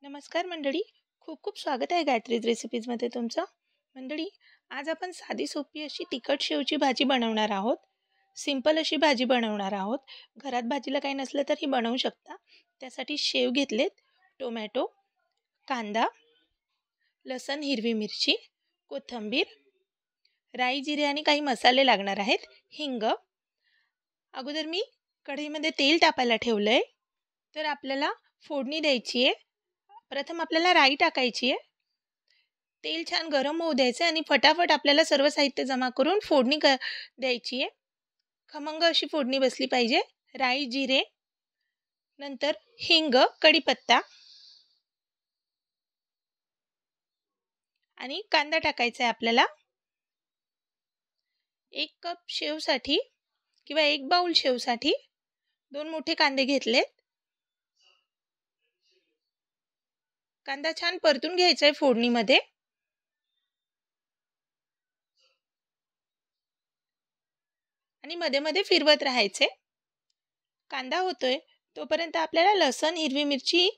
नमस्कार मंडळी. खूप खूप स्वागत आहे गायत्रीज रेसिपीजमध्ये तुमचं. मंडळी, आज आपण साधी सोपी अशी तिखट शेवची भाजी बनवणार आहोत. सिंपल अशी भाजी बनवणार आहोत. घरात भाजीला काही नसलं तरी बनवू शकता. त्यासाठी शेव घेतलेत, टोमॅटो, कांदा, लसण, हिरवी मिरची, कोथिंबीर, राई, जिरे आणि काही मसाले लागणार आहेत. हिंग. अगोदर मी कढईमध्ये तेल तापायला ठेवलं आहे. तर आपल्याला फोडणी द्यायची आहे. प्रथम आपल्याला राई टाकायची आहे. तेल छान गरम होऊ द्यायचं आणि फटाफट आपल्याला सर्व साहित्य जमा करून फोडणी द्यायची आहे. खमंग अशी फोडणी बसली पाहिजे. राई, जिरे, नंतर हिंग, कढीपत्ता आणि कांदा टाकायचा आहे आपल्याला. 1 कप शेवसाठी किंवा 1 बाउल शेवसाठी 2 मोठे कांदे घेतलेत. कांदा छान परतून घ्यायचा आहे फोडणीमध्ये. आणि मध्ये मध्ये फिरवत राहायचे. कांदा होतोय तोपर्यंत आपल्याला लसण, हिरवी मिरची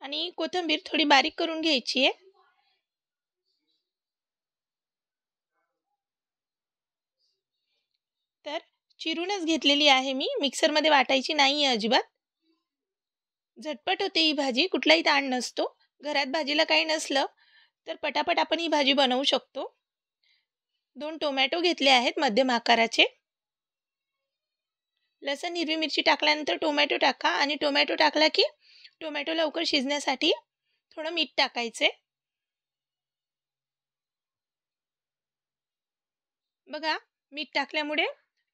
आणि कोथिंबीर थोडी बारीक करून घ्यायची आहे. तर चिरूनच घेतलेली आहे मी, मिक्सरमध्ये वाटायची नाही आहे अजिबात. झटपट होते ही भाजी, कुठलाही ताण नसतो. घरात भाजीला काही नसलं तर पटापट आपण ही भाजी बनवू शकतो. 2 टोमॅटो घेतले आहेत मध्यम आकाराचे. लसण, हिरवी मिरची टाकल्यानंतर टोमॅटो टाका आणि टोमॅटो टाकला की टोमॅटो लवकर शिजण्यासाठी थोडं मीठ टाकायचे. बघा, मीठ टाकल्यामुळे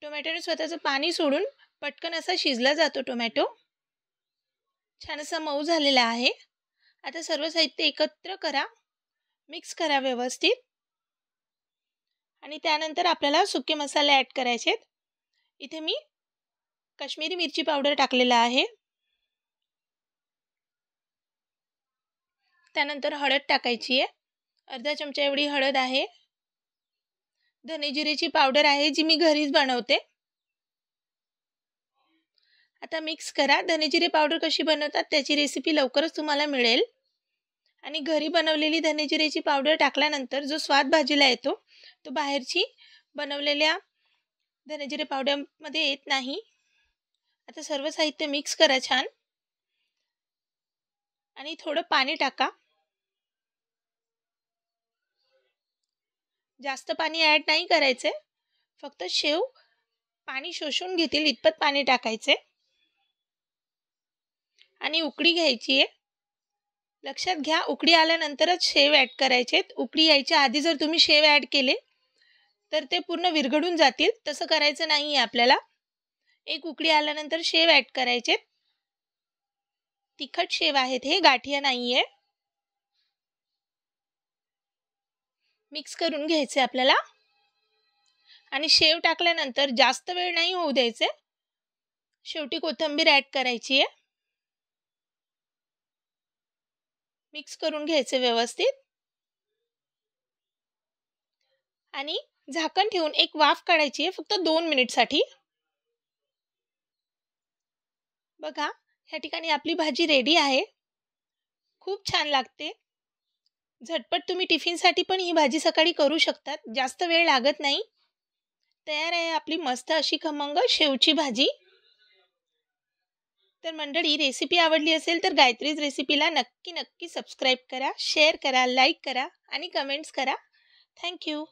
टोमॅटोने स्वतःचं पाणी सोडून पटकन असा शिजला जातो टोमॅटो. छान असा मऊ झालेला आहे. आता सर्व साहित्य एकत्र करा, मिक्स करा व्यवस्थित आणि त्यानंतर आपल्याला सुके मसाले ॲड करायचे. इथे मी काश्मीरी मिरची पावडर टाकलेला आहे. त्यानंतर हळद टाकायची आहे. अर्धा चमचा एवढी हळद आहे. धने जिरेची पावडर आहे जी मी घरीच बनवते. आता मिक्स करा. धने जिरे पावडर कशी बनवतात त्याची रेसिपी लवकरच तुम्हाला मिळेल. आणि घरी बनवलेली धने जिरेची पावडर टाकल्यानंतर जो स्वाद भाजीला येतो तो बाहेरची बनवलेल्या धने जिरे पावडरमध्ये येत नाही. आता सर्व साहित्य मिक्स करा छान आणि थोडं पाणी टाका. जास्त पाणी ॲड नाही करायचे, फक्त शेव पाणी शोषून घेतील इतपत पाणी टाकायचे आणि उकळी घ्यायची आहे. लक्षात घ्या, उकळी आल्यानंतरच शेव ॲड करायचे. उकळी यायच्या आधी जर तुम्ही शेव ॲड केले तर ते पूर्ण विरघळून जातील. तसं करायचं नाही आहे आपल्याला. एक उकळी आल्यानंतर शेव ॲड करायचे. तिखट शेव आहेत हे, गाठिया नाही आहे. मिक्स करून घ्यायचे आपल्याला आणि शेव टाकल्यानंतर जास्त वेळ नाही होऊ द्यायचे. शेवटी कोथिंबीर ॲड करायची आहे. मिक्स करून घ्यायचे व्यवस्थित आणि झाकण ठेवून एक वाफ काढायची आहे फक्त 2 मिनिटसाठी. बघा, ह्या ठिकाणी आपली भाजी रेडी आहे. खूप छान लागते. झटपट तुम्ही टिफिनसाठी पण ही भाजी सकाळी करू शकतात. जास्त वेळ लागत नाही. तयार आहे आपली मस्त अशी खमंग शेवची भाजी. तर मंडळी, रेसिपी आवडली असेल तर गायत्रीज रेसिपीला नक्की सबस्क्राईब करा, शेअर करा, लाईक करा आणि कमेंट्स करा. थँक्यू.